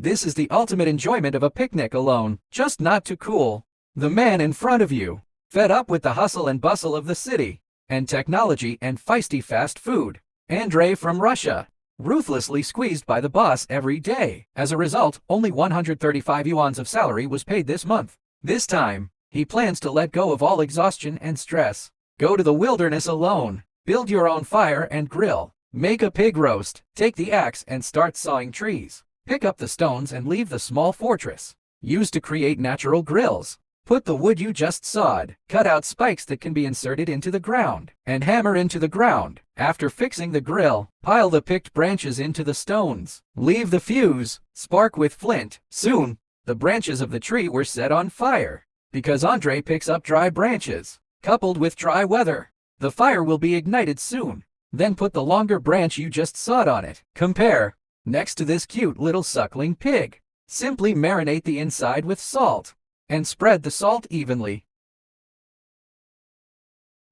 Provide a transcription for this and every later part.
This is the ultimate enjoyment of a picnic alone, just not too cool. The man in front of you, fed up with the hustle and bustle of the city, and technology and feisty fast food. Andrei from Russia, ruthlessly squeezed by the boss every day. As a result, only 135 yuans of salary was paid this month. This time, he plans to let go of all exhaustion and stress. Go to the wilderness alone, build your own fire and grill, make a pig roast, take the axe and start sawing trees. Pick up the stones and leave the small fortress. Use to create natural grills. Put the wood you just sawed, cut out spikes that can be inserted into the ground, and hammer into the ground. After fixing the grill, pile the picked branches into the stones. Leave the fuse, spark with flint. Soon, the branches of the tree were set on fire. Because Andrei picks up dry branches, coupled with dry weather, the fire will be ignited soon. Then put the longer branch you just sawed on it. Compare. Next to this cute little suckling pig, simply marinate the inside with salt, and spread the salt evenly.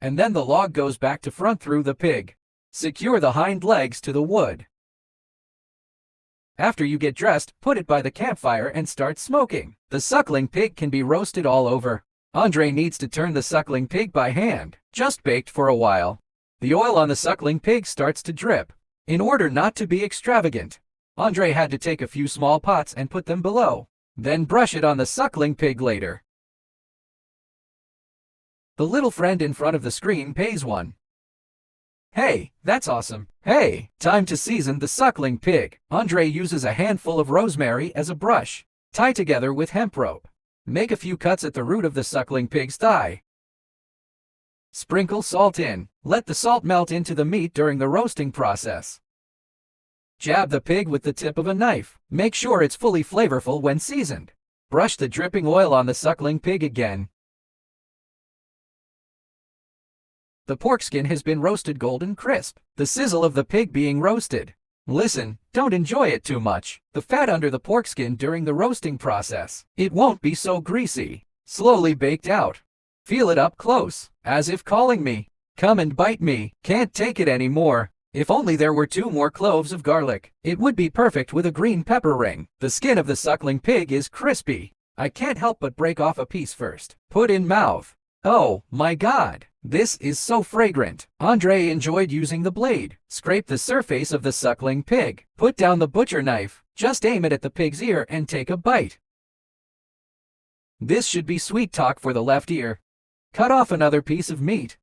And then the log goes back to front through the pig. Secure the hind legs to the wood. After you get dressed, put it by the campfire and start smoking. The suckling pig can be roasted all over. Andrei needs to turn the suckling pig by hand, just baked for a while. The oil on the suckling pig starts to drip. In order not to be extravagant, Andrei had to take a few small pots and put them below. Then brush it on the suckling pig later. The little friend in front of the screen pays one. Hey, that's awesome. Hey, time to season the suckling pig. Andrei uses a handful of rosemary as a brush. Tie together with hemp rope. Make a few cuts at the root of the suckling pig's thigh. Sprinkle salt in. Let the salt melt into the meat during the roasting process. Jab the pig with the tip of a knife. Make sure it's fully flavorful when seasoned. Brush the dripping oil on the suckling pig again. The pork skin has been roasted golden crisp. The sizzle of the pig being roasted. Listen, don't enjoy it too much. The fat under the pork skin during the roasting process. It won't be so greasy. Slowly baked out. Feel it up close, as if calling me. Come and bite me. Can't take it anymore. If only there were 2 more cloves of garlic. It would be perfect with a green pepper ring. The skin of the suckling pig is crispy. I can't help but break off a piece first. Put in mouth. Oh, my God. This is so fragrant. Andrei enjoyed using the blade. Scrape the surface of the suckling pig. Put down the butcher knife. Just aim it at the pig's ear and take a bite. This should be sweet talk for the left ear. Cut off another piece of meat.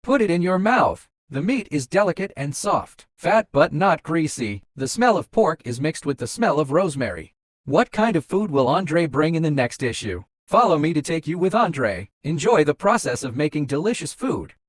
Put it in your mouth. The meat is delicate and soft, fat but not greasy. The smell of pork is mixed with the smell of rosemary. What kind of food will Andrei bring in the next issue? Follow me to take you with Andrei. Enjoy the process of making delicious food.